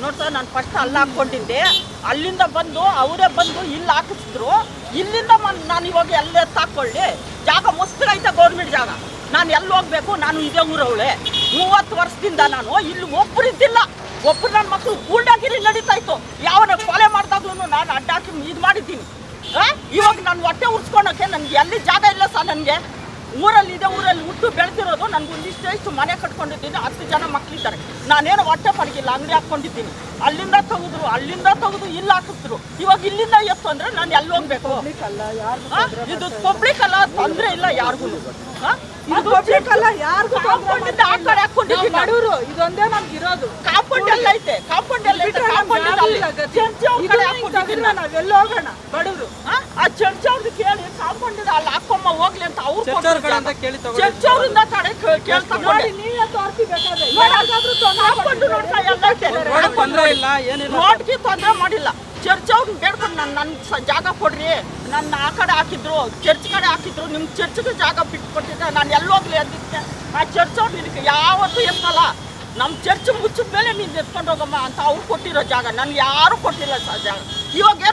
ನೋಡ್ತಾ ನಾನು ಫಸ್ಟ್ ಅಲ್ಲಿ ಹಾಕ್ಕೊಂಡಿದ್ದೆ, ಅಲ್ಲಿಂದ ಬಂದು ಅವರೇ ಬಂದು ಇಲ್ಲಿ ಹಾಕಿಸಿದ್ರು. ಇಲ್ಲಿಂದ ನಾನು ಇವಾಗ ಎಲ್ಲೇ ತಾಕೊಳ್ಳಿ, ಜಾಗ ಮಸ್ತೈತೆ ಗೌರ್ಮೆಂಟ್ ಜಾಗ. ನಾನು ಎಲ್ಲಿ ಹೋಗ್ಬೇಕು? ನಾನು ಇದೇ ಊರವಳೆ. 30 ವರ್ಷದಿಂದ ನಾನು ಇಲ್ಲಿ ಒಬ್ಬರಿದ್ದಿಲ್ಲ. ಒಬ್ಬರು ನನ್ನ ಮಕ್ಕಳು ಗೂಂಡಾಗಿರಿ ನಡೀತಾ ಇತ್ತು. ಯಾವನ ಕೊಲೆ ಮಾಡಿದಾಗ್ಲೂ ನಾನು ಅಡ್ಡಾಕಿ ಇದು ಮಾಡಿದ್ದೀನಿ. ಇವಾಗ ನಾನು ಹೊಟ್ಟೆ ಉರ್ಸ್ಕೊಳಕ್ಕೆ ನನಗೆ ಎಲ್ಲಿ ಜಾಗ ಇಲ್ಲ ಸರ್. ನನಗೆ ಊರಲ್ಲಿ ಇದೆ, ಊರಲ್ಲಿ ಹುಟ್ಟು ಬೆಳೆದಿರೋದು. ನನಗೆ ಒಂದಿಷ್ಟು ಮನೆ ಕಟ್ಕೊಂಡಿದ್ದೀನಿ, 10 ಜನ ಮಕ್ಕಳಿದ್ದಾರೆ. ನಾನೇನು ಹೊಟ್ಟೆ ಪಡಗಿಲ್ಲ, ಅಂಗಡಿ ಹಾಕ್ಕೊಂಡಿದ್ದೀನಿ. ಅಲ್ಲಿಂದ ತೆಗೆದು ಇಲ್ಲಿ ಹಾಕಿದ್ರು. ಇವಾಗ ಇಲ್ಲಿಂದ ಎತ್ತು ಅಂದ್ರೆ ನಾನು ಎಲ್ಲಿ ಹೋಗ್ಬೇಕು? ಇದು ಪಬ್ಲಿಕ್ ಅಲ್ಲ, ತೊಂದರೆ ಇಲ್ಲ ಯಾರಿಗೂ. ಇದೊಂದೇ ನಮ್ಗೆ ಇರೋದು. ಕಾಂಪೌಂಡ್ ಎಲ್ಲ ಐತೆ, ಕಾಂಪೌಂಡ್ ಎಲ್ಲ ಐತೆ. ನಾವೆಲ್ಲ ಹೋಗೋಣ ಬಡವರು. ಆ ಚರ್ಚ್ ಅವ್ರದ್ದು ಕೇಳಿ, ಕಾಂಪೌಂಡ್ ಇದೆ ಅಲ್ಲಿ ಹಾಕೊಮ್ಮ ಹೋಗ್ಲಿ ಅಂತ ಅವ್ರು ಚರ್ಚ್ ಅವ್ರಿಂದ ಕಡೆ ಕೇಳ್ತಾರೆ. ನೀವೇ ತೋರಿಸಿ ಬೇಕಾದ್ರೆ ರೋಡ್ಗೆ ತೊಂದರೆ ಮಾಡಿಲ್ಲ. ಚರ್ಚ್ ಅವ್ರನ್ನ ಬೇಡ್ಕೊಂಡು ನನ್ನ ಜಾಗ ಕೊಡ್ರಿ, ನನ್ನ ಆ ಕಡೆ ಹಾಕಿದ್ರು, ಚರ್ಚ್ ಕಡೆ ಹಾಕಿದ್ರು. ನಿಮ್ಮ ಚರ್ಚ್ಗೆ ಜಾಗ ಬಿಟ್ಟು ಕೊಟ್ಟಿದ್ದೆ, ನಾನು ಎಲ್ಲಿ ಹೋಗ್ಲಿ ಅಂದಿದ್ದೆ. ಆ ಚರ್ಚ್ ಅವ್ರು ಇದಕ್ಕೆ ಯಾವತ್ತೂ ಎತ್ತಲ್ಲ. ನಮ್ಮ ಚರ್ಚ್ ಮುಚ್ಚಿದ ಮೇಲೆ ನೀನು ಎತ್ಕೊಂಡು ಹೋಗಮ್ಮ ಅಂತ ಅವ್ರು ಕೊಟ್ಟಿರೋ ಜಾಗ. ನನಗೆ ಯಾರು ಕೊಟ್ಟಿಲ್ಲ ಸರ್ ಜಾಗ. ಇವಾಗ